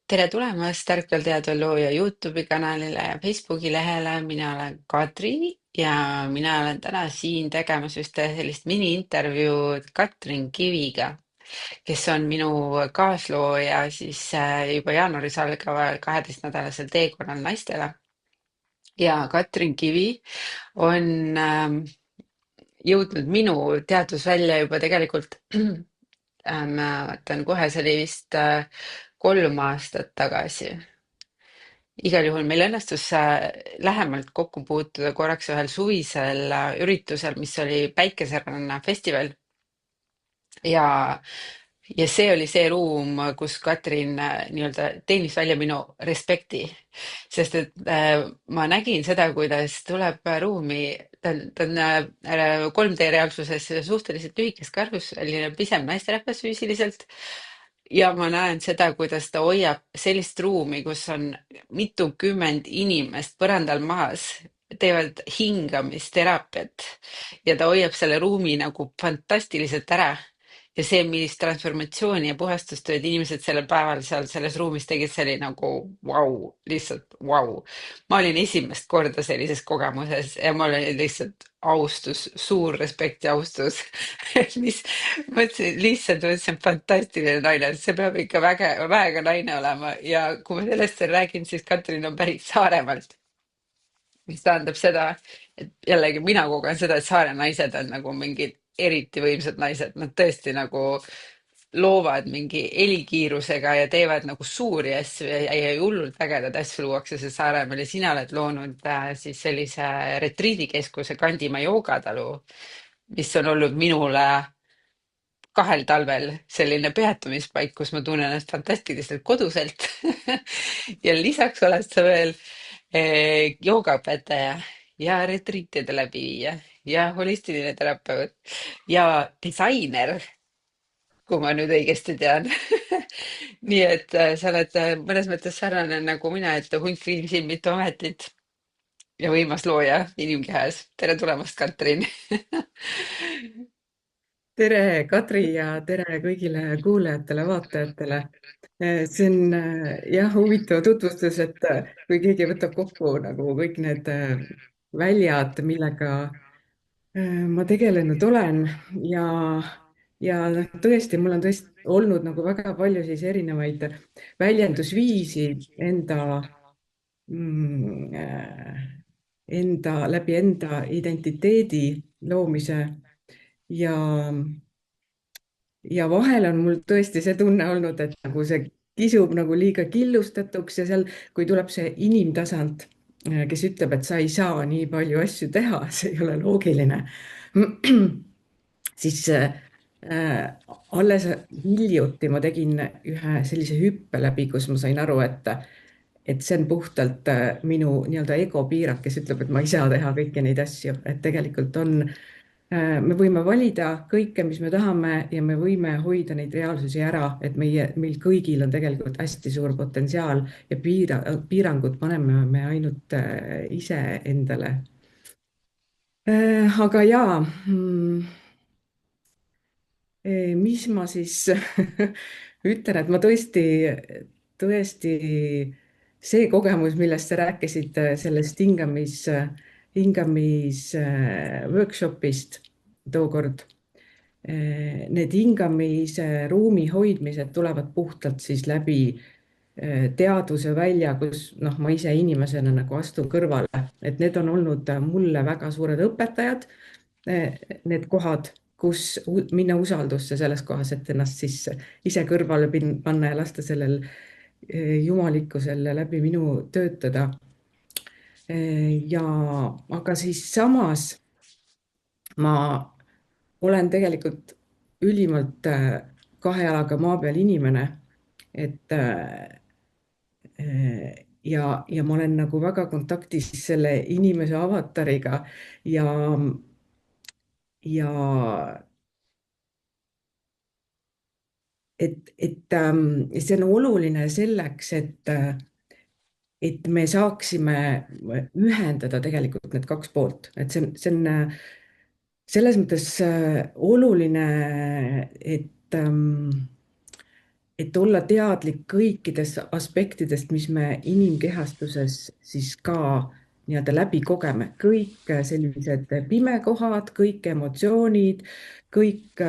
tere tulemast Tarkvel teadval looja Youtube'i kanalile ja Facebooki lehele. Mina olen Kadri ja mina olen täna siin tegemas ühte sellist mini-intervjuud Katrin Kiviga, kes on minu kaaslooja siis juba jaanuaris algaval 12-nädalasel teekonnal naistele. Ja Katrin Kivi on jõudnud minu teadvusvälja juba tegelikult ma vaatan kohe, see oli vist 3 aastat tagasi. Igal juhul meil õnnestus lähemalt kokku puutuda korraks ühel suvisel üritusel, mis oli Päikeseranna festival. ja, ja see oli see ruum, kus Katrin nii-öelda teenis välja minu respekti, sest et ma nägin seda, kuidas tuleb ruumi, ta on 3D reaalsuses suhteliselt lühikest karvus, selline pisem naisterahvas füüsiliselt. Ja ma näen seda, kuidas ta hoiab sellist ruumi, kus on mitukümmend inimest põrandal maas, teevad hingamisteraapiat ja ta hoiab selle ruumi nagu fantastiliselt ära. Ja see, millist transformatsiooni ja puhastustööd inimesed sellel päeval seal selles ruumis tegid, see oli nagu vau, lihtsalt vau. Ma olin esimest korda sellises kogemuses ja mul oli lihtsalt austus, suur respekt ja austus. mis mõtlesin, fantastiline naine, see peab ikka väega naine olema ja kui ma sellest olen rääkinud, siis Katrin on pärit Saaremaalt, mis tähendab seda, et jällegi mina kogen seda, et saare naised on nagu mingid eriti võimsad naised, nad tõesti nagu loovad mingi helikiirusega ja teevad nagu suuri asju ja hullult ägedaid asju luuakse see Saaremaal ja sina oled loonud siis sellise retriidikeskuse Kandimaa joogatalu, mis on olnud minule 2 talvel selline peatumispaik, kus ma tunnen ennast fantastiliselt koduselt. ja lisaks oled sa veel joogaõpetaja ja retriitide läbiviija ja holistiline terapeut ja disainer, kui ma nüüd õigesti tean. nii et sa oled mõnes mõttes sarnane nagu mina, et hunt viib siin mitu ametit ja võimas looja inimkehas. tere tulemast, Katrin. Tere, Kadri, ja tere kõigile kuulajatele-vaatajatele. See on jah, huvitav tutvustus, et kui keegi võtab kokku nagu kõik need väljad, millega ma tegelenud olen ja, ja noh, tõesti, mul on tõesti olnud nagu väga palju siis erinevaid väljendusviisi mm, äh, läbi enda identiteedi loomise ja ja vahel on mul tõesti see tunne olnud, et nagu see kisub nagu liiga killustatuks ja seal, kui tuleb see inimtasand, kes ütleb, et sa ei saa nii palju asju teha, see ei ole loogiline, siis alles hiljuti ma tegin ühe sellise hüppe läbi, kus ma sain aru, et see on puhtalt minu nii-öelda ego piirak, kes ütleb, et ma ei saa teha kõiki neid asju, et tegelikult on me võime valida kõike, mis me tahame ja me võime hoida neid reaalsusi ära, et meil kõigil on tegelikult hästi suur potentsiaal ja piirangud paneme me ainult ise endale. Aga jaa, mis ma siis ütlen, et ma tõesti, tõesti see kogemus, millest sa rääkisid, sellest hingamis workshopist tookord, need hingamise ruumi hoidmised tulevad puhtalt siis läbi teadvuse välja, kus noh, ma ise inimesena nagu astun kõrvale, et need on olnud mulle väga suured õpetajad, need kohad, kus minna usaldusse selles kohas, et ennast siis ise kõrvale panna ja lasta sellel jumalikkusel läbi minu töötada. ja aga siis samas ma olen tegelikult ülimalt kahe jalaga maa peal inimene, et ja ma olen nagu väga kontaktis selle inimese avatariga ja, ja see on oluline selleks, et me saaksime ühendada tegelikult need kaks poolt, et see on selles mõttes oluline, et et olla teadlik kõikidest aspektidest, mis me inimkehastuses siis ka nii-öelda läbi kogeme, kõik sellised pimekohad, kõik emotsioonid, kõik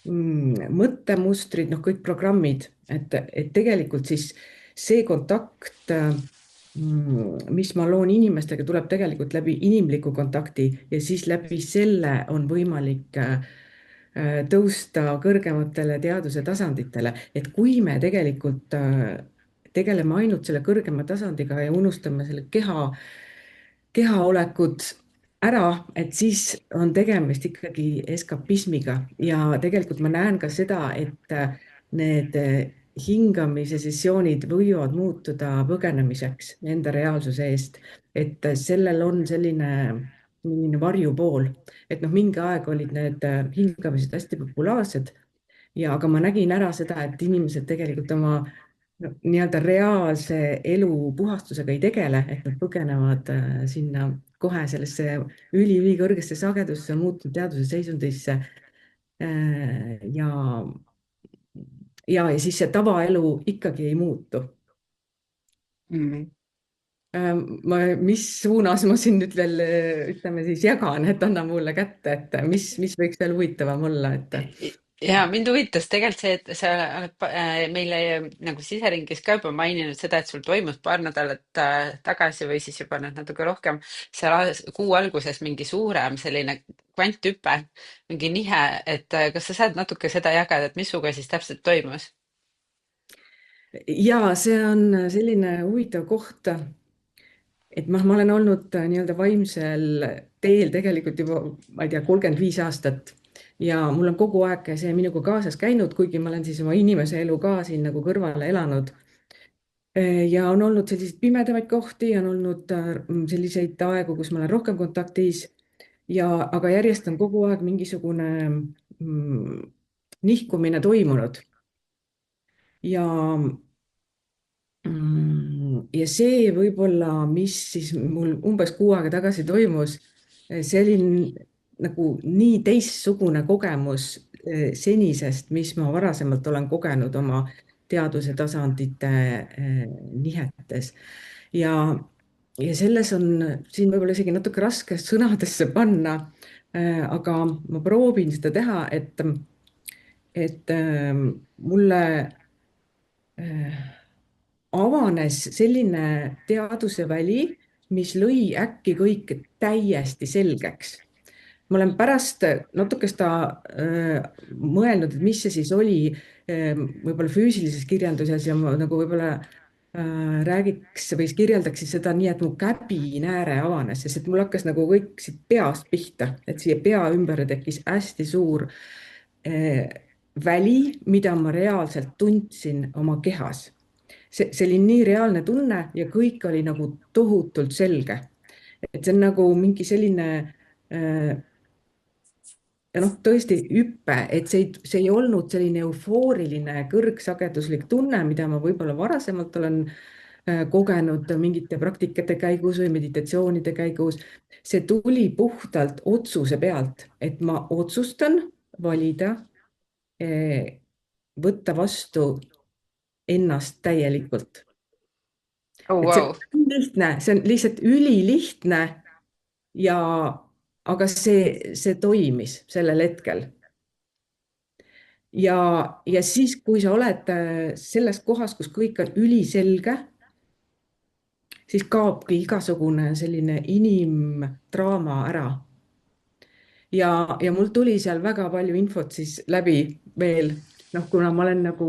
mõttemustrid, noh, kõik programmid, et tegelikult siis see kontakt, mis ma loon inimestega, tuleb tegelikult läbi inimliku kontakti ja siis läbi selle on võimalik tõusta kõrgematele teaduse tasanditele, et kui me tegelikult tegeleme ainult selle kõrgema tasandiga ja unustame selle kehaolekud ära, et siis on tegemist ikkagi eskapismiga ja tegelikult ma näen ka seda, et need hingamise sessioonid võivad muutuda põgenemiseks enda reaalsuse eest, et sellel on selline varjupool, et noh, mingi aeg olid need hingamised hästi populaarsed ja aga ma nägin ära seda, et inimesed tegelikult oma no, nii-öelda reaalse elu puhastusega ei tegele, et nad põgenevad sinna kohe sellesse ülikõrgesse sagedusse muutunud teaduse seisundisse. Ja, ja siis see tavaelu ikkagi ei muutu. Mm. Mis suunas ma siin nüüd veel ütleme siis jagan, et anna mulle kätte, et mis võiks veel huvitavam olla, et Ja mind huvitas tegelikult see, et sa oled meile nagu siseringis ka juba maininud seda, et sul toimus paar nädalat tagasi või siis juba nüüd natuke rohkem seal kuu alguses mingi suurem selline kvanthüpe, mingi nihe, et kas sa saad natuke seda jagada, et mis sinuga siis täpselt toimus? ja see on selline huvitav koht, et ma olen olnud nii-öelda vaimsel teel tegelikult juba, ma ei tea, 35 aastat ja mul on kogu aeg see minuga kaasas käinud, kuigi ma olen siis oma inimese elu ka siin nagu kõrvale elanud. Ja on olnud selliseid pimedamaid kohti, on olnud selliseid aegu, kus ma olen rohkem kontaktis ja, aga järjest on kogu aeg mingisugune nihkumine toimunud ja ja see võib-olla, mis siis mul umbes kuu aega tagasi toimus, see oli nagu nii teistsugune kogemus senisest, mis ma varasemalt olen kogenud oma teaduse tasandite nihetes. ja, ja selles on siin võib-olla isegi natuke raske sõnadesse panna, aga ma proovin seda teha, et mulle avanes selline teaduseväli, mis lõi äkki kõik täiesti selgeks. Ma olen pärast natuke seda mõelnud, et mis see siis oli võib-olla füüsilises kirjanduses ja ma nagu võib-olla räägiks või kirjeldaks seda nii, et mu käbinääre avanes, sest et mul hakkas nagu kõik siit peast pihta, et siia pea ümber tekkis hästi suur väli, mida ma reaalselt tundsin oma kehas. See oli nii reaalne tunne ja kõik oli nagu tohutult selge. Et see on nagu mingi selline ja noh, tõesti hüpe, et see ei olnud selline eufooriline kõrgsageduslik tunne, mida ma võib-olla varasemalt olen kogenud mingite praktikate käigus või meditatsioonide käigus. See tuli puhtalt otsuse pealt, et ma otsustan valida võtta vastu ennast täielikult. Oh, Et see wow. on lihtne, see on lihtsalt ülilihtne ja, aga see toimis sellel hetkel. Ja siis, kui sa oled selles kohas, kus kõik on üliselge, siis kaobki igasugune selline inimdraama ära. Ja mul tuli seal väga palju infot siis läbi veel, noh, kuna ma olen nagu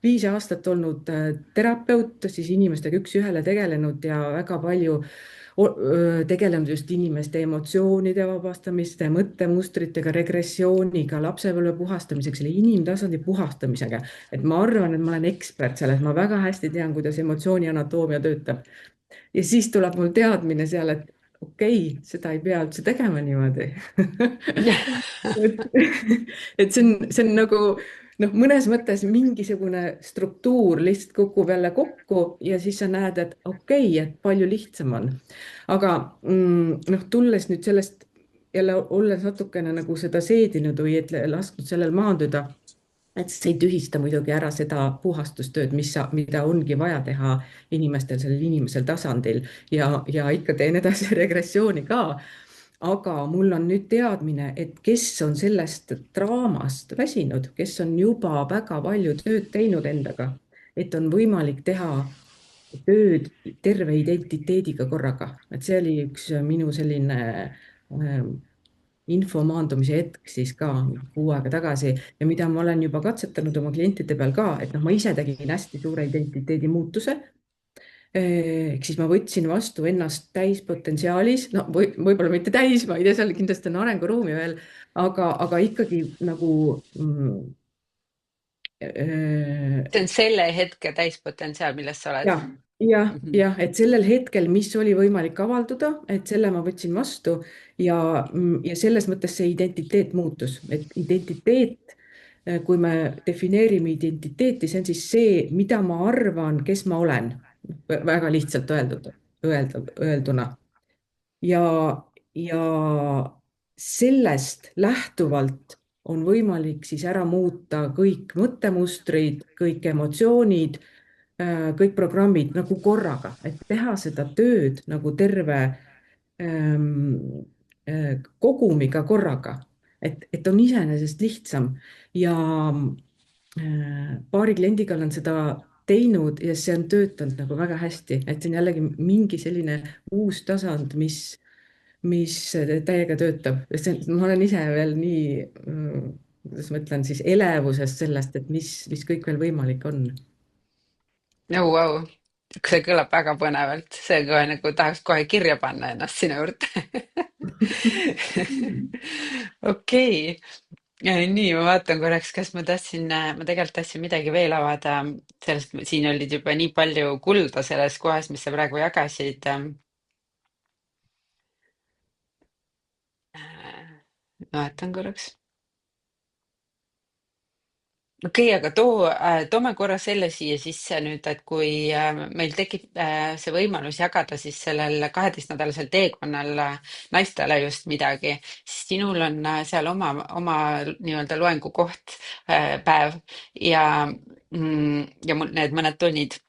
5 aastat olnud terapeut, siis inimestega üks-ühele tegelenud ja väga palju tegelenud just inimeste emotsioonide vabastamiste, mõttemustritega, regressiooniga, lapsepõlve puhastamisega, selle inimtasandi puhastamisega. Et ma arvan, et ma olen ekspert selles, ma väga hästi tean, kuidas emotsiooni anaatoomia töötab. Ja siis tuleb mul teadmine seal, et okei, seda ei pea üldse tegema niimoodi. et see on nagu noh, mõnes mõttes mingisugune struktuur lihtsalt kukub jälle kokku ja siis sa näed, et okei, et palju lihtsam on. Aga noh, tulles nüüd sellest jälle olles natukene nagu seda seedinud või et lasknud sellel maanduda, et see ei tühista muidugi ära seda puhastustööd, mida ongi vaja teha inimestel sellel inimesel tasandil ja ikka teen edasi regressiooni ka. aga mul on nüüd teadmine, et kes on sellest draamast väsinud, kes on juba väga palju tööd teinud endaga, et on võimalik teha tööd terve identiteediga korraga, et see oli üks minu selline ähm, info maandumise hetk siis ka kuu aega tagasi ja mida ma olen juba katsetanud oma klientide peal ka, et noh, ma ise tegin hästi suure identiteedi muutuse. Ehk siis ma võtsin vastu ennast täispotentsiaalis, no võib-olla mitte täis, ma ei tea, seal kindlasti on arenguruumi veel, aga ikkagi nagu äh, see on selle hetke täispotentsiaal, milles sa oled. jah, jah, et sellel hetkel, mis oli võimalik avalduda, et selle ma võtsin vastu ja selles mõttes see identiteet muutus, et identiteet, kui me defineerime identiteeti, see on siis see, mida ma arvan, kes ma olen, väga lihtsalt öelduna ja sellest lähtuvalt on võimalik siis ära muuta kõik mõttemustrid, kõik emotsioonid, kõik programmid nagu korraga, et teha seda tööd nagu terve kogumiga korraga, et on iseenesest lihtsam ja paari kliendiga olen seda teinud ja see on töötanud nagu väga hästi, et see on jällegi mingi selline uus tasand, mis täiega töötab, sest ma olen ise veel nii, kuidas ma ütlen siis, elevuses sellest, et mis kõik veel võimalik on. Oh, wow. See kõlab väga põnevalt, see kohe nagu tahaks kohe kirja panna ennast sinna juurde. okei, nii ma vaatan korraks, kas ma tahtsin, ma tegelikult tahtsin midagi veel avada sellest, siin olid juba nii palju kulda selles kohas, mis sa praegu jagasid. Vaatan korraks. Okei, aga toome korra selle siia sisse nüüd, et kui meil tekib see võimalus jagada siis sellel 12-nädalasel teekonnal naistele just midagi, siis sinul on seal oma nii-öelda loengukoht, päev ja, ja mul need mõned tunnid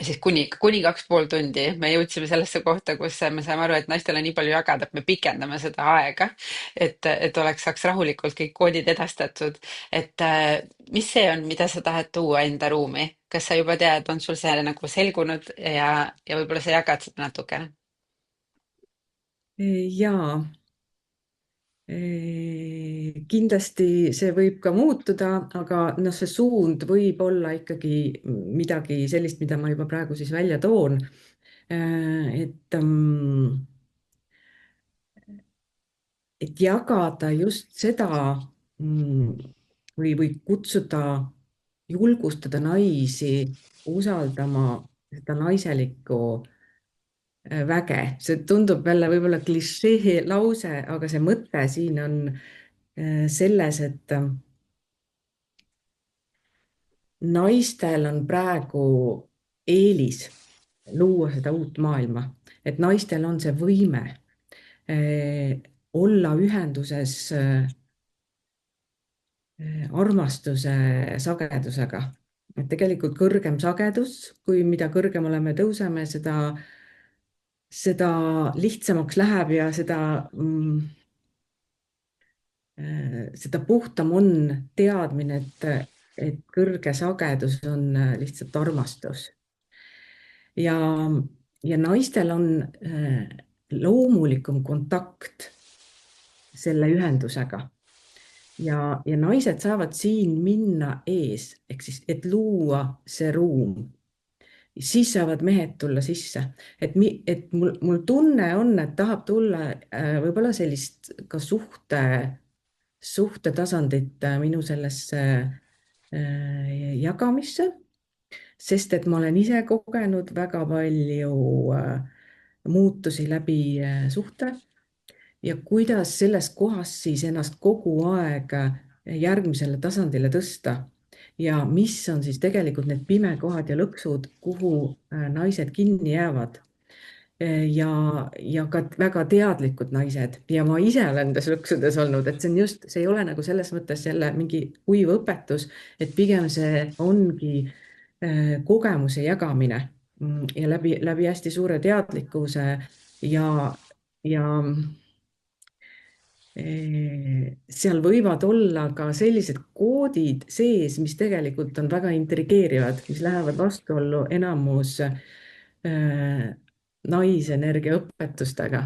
siis kuni 2,5 tundi me jõudsime sellesse kohta, kus me saame aru, et naistel on nii palju jagada, et me pikendame seda aega, et saaks rahulikult kõik koodid edastatud. Et mis see on, mida sa tahad tuua enda ruumi? Kas sa juba tead, on sul see nagu selgunud ja võib-olla sa jagad seda natukene? Jaa, kindlasti see võib ka muutuda, aga noh, see suund võib olla ikkagi midagi sellist, mida ma juba praegu siis välja toon. et, et jagada just seda või kutsuda, julgustada naisi usaldama seda naiselikku väge. See tundub jälle võib-olla klišee lause, aga see mõte siin on selles, et naistel on praegu eelis luua seda uut maailma, et naistel on see võime olla ühenduses armastuse sagedusega. Et tegelikult kõrgem sagedus, kui mida kõrgemale me tõuseme, seda lihtsamaks läheb ja seda puhtam on teadmine, et kõrge sagedus on lihtsalt armastus. Ja, ja naistel on loomulikum kontakt selle ühendusega. Ja naised saavad siin minna ees, ehk siis, et luua see ruum. Siis saavad mehed tulla sisse, et mul tunne on, et tahab tulla võib-olla sellist ka suhtetasandit minu sellesse jagamisse, sest et ma olen ise kogenud väga palju muutusi läbi suhte ja kuidas selles kohas siis ennast kogu aeg järgmisele tasandile tõsta ja mis on siis tegelikult need pimekohad ja lõksud, kuhu naised kinni jäävad. ja ka väga teadlikud naised ja ma ise olen nendes lõksudes olnud, et see on just, see ei ole nagu selles mõttes jälle mingi kuiv õpetus, et pigem see ongi kogemuse jagamine ja läbi hästi suure teadlikkuse ja, ja seal võivad olla ka sellised koodid sees, mis tegelikult on väga intrigeerivad, mis lähevad vastuollu enamus naisenergia õpetustega.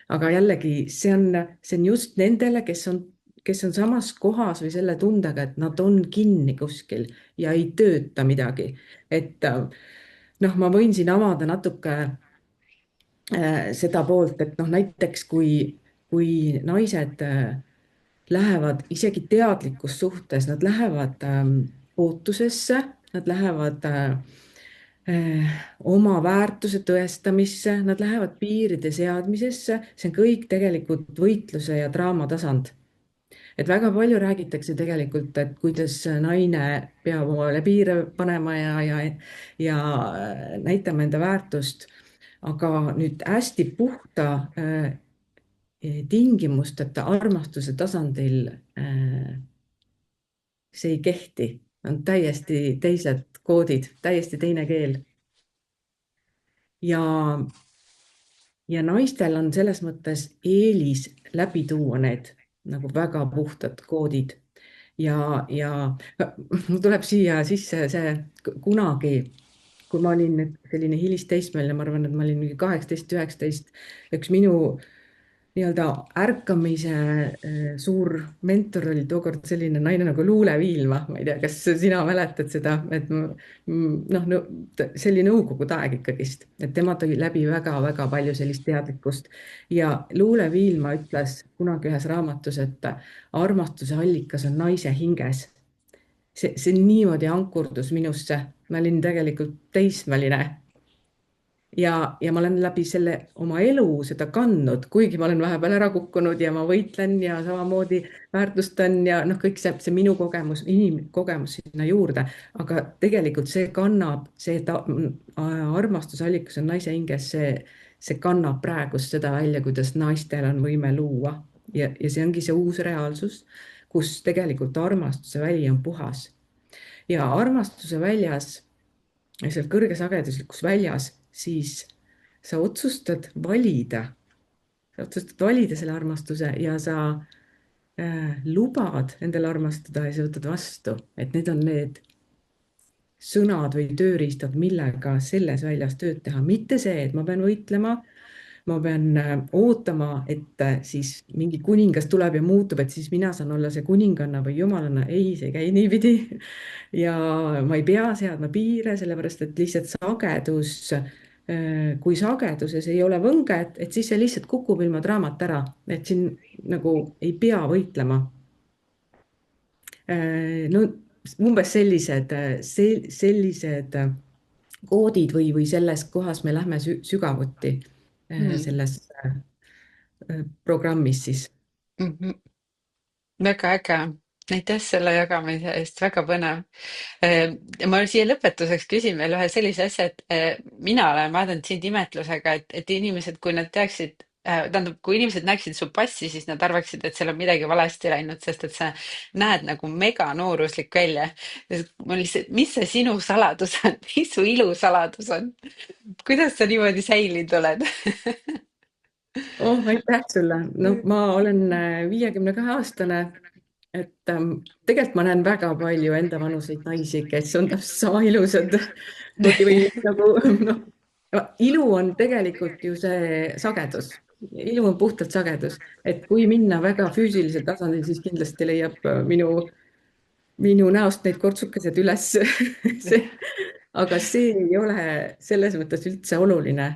aga jällegi, see on just nendele, kes on samas kohas või selle tundega, et nad on kinni kuskil ja ei tööta midagi. et noh, ma võin siin avada natuke seda poolt, et noh, näiteks kui naised lähevad isegi teadlikus suhtes, nad lähevad ootusesse, nad lähevad oma väärtuse tõestamisse, nad lähevad piiride seadmisesse, see on kõik tegelikult võitluse ja draama tasand. et väga palju räägitakse tegelikult, et kuidas naine peab omale piire panema ja näitama enda väärtust, aga nüüd hästi puhta tingimusteta armastuse tasandil see ei kehti, on täiesti teised koodid, täiesti teine keel. ja, ja naistel on selles mõttes eelis läbi tuua need nagu väga puhtad koodid ja mul tuleb siia sisse see kunagi, kui ma olin nüüd selline hilisteismeline, ma arvan, et ma olin mingi 18, 19, üks minu nii-öelda ärkamise suur mentor oli tookord selline naine nagu Luule Viilma, ma ei tea, kas sina mäletad seda, et noh, see oli nõukogude aeg ikkagist, et tema tõi läbi väga-väga palju sellist teadlikkust ja Luule Viilma ütles kunagi ühes raamatus, et armastuse allikas on naise hinges. See niimoodi ankurdus minusse, ma olin tegelikult teismeline ja ma olen läbi selle oma elu seda kandnud, kuigi ma olen vahepeal ära kukkunud ja ma võitlen ja samamoodi väärtustan ja noh, kõik see minu kogemus, inimkogemus sinna juurde, aga tegelikult see kannab, armastusallikas on naise hinges, see kannab praegust seda välja, kuidas naistel on võime luua ja see ongi see uus reaalsus, kus tegelikult armastuse väli on puhas ja armastuse väljas, seal kõrgesageduslikus väljas, siis sa otsustad valida selle armastuse ja sa lubad endale armastada ja sa võtad vastu, et need on need sõnad või tööriistad, millega selles väljas tööd teha, mitte see, et ma pean võitlema, ma pean ootama, et siis mingi kuningas tuleb ja muutub, et siis mina saan olla see kuninganna või jumalanna. Ei, see ei käi niipidi. ja ma ei pea seadma piire, sellepärast et lihtsalt sagedus, kui sageduses ei ole võnget, et siis see lihtsalt kukub ilma draamat ära, et siin nagu ei pea võitlema. no umbes sellised koodid või selles kohas me lähme sügavuti Mm. selles programmis siis. Mhm. Väga äge. Aitäh selle jagamise eest, väga põnev. Ma siia lõpetuseks küsin veel ühe sellise asja, et mina olen vaadanud sind imetlusega, et inimesed, kui nad teaksid, tähendab, kui inimesed näeksid su passi, siis nad arvaksid, et seal on midagi valesti läinud, sest et sa näed nagu meganooruslik välja. Ma lihtsalt, mis see sinu saladus on, mis su ilu saladus on? Kuidas sa niimoodi säilinud oled? Oh, aitäh sulle. No ma olen 52-aastane, et tegelikult ma näen väga palju enda vanuseid naisi, kes on täpselt sama ilusad või nagu noh, ilu on tegelikult ju see sagedus. ilu on puhtalt sagedus, et kui minna väga füüsilisel tasandil, siis kindlasti leiab minu näost neid kortsukesed üles aga see ei ole selles mõttes üldse oluline.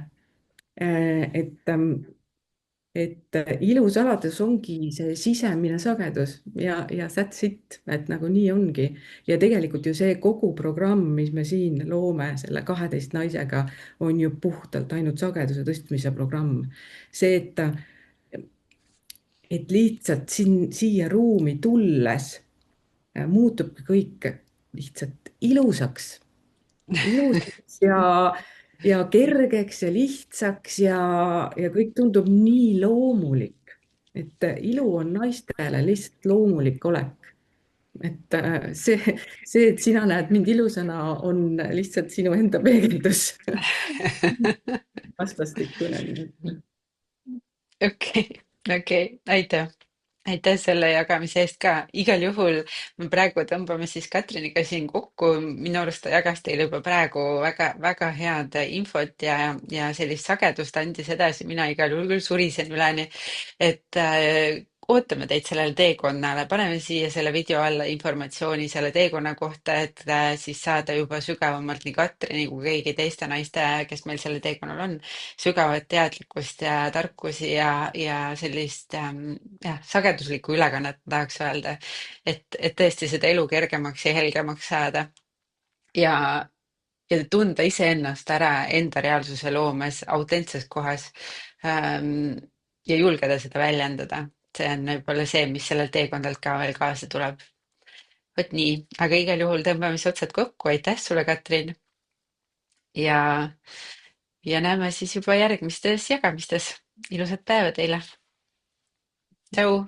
Et ilusaladus ongi see sisemine sagedus ja that's it, et nagu nii ongi. Ja tegelikult ju see kogu programm, mis me siin loome selle 12 naisega, on ju puhtalt ainult sageduse tõstmise programm. See, et lihtsalt siia ruumi tulles muutubki kõik lihtsalt ilusaks ja kergeks ja lihtsaks ja kõik tundub nii loomulik, et ilu on naistele lihtsalt loomulik olek. et see, et sina näed mind ilusana, on lihtsalt sinu enda peegeldus. vastastikune. okei, okei, aitäh. Aitäh selle jagamise eest ka. Igal juhul me praegu tõmbame siis Katriniga siin kokku. Minu arust ta jagas teile juba praegu väga-väga head infot ja sellist sagedust andis edasi. Mina igal juhul küll surisen üleni, et ootame teid sellele teekonnale. Paneme siia selle video alla informatsiooni selle teekonna kohta, et siis saada juba sügavamalt nii Katrini kui kõigi teiste naiste, kes meil sellel teekonnal on, sügavat teadlikkust ja tarkusi ja sellist jah, sageduslikku ülekannet tahaks öelda, et tõesti seda elu kergemaks ja helgemaks saada ja, ja tunda iseennast ära enda reaalsuse loomes autentses kohas ähm, ja julgeda seda väljendada. see on võib-olla see, mis sellelt teekondelt ka veel kaasa tuleb. vot nii, aga igal juhul tõmbame siis otsad kokku. Aitäh sulle, Katrin, ja, ja näeme siis juba järgmistes jagamistes. Ilusat päeva teile. Tšau.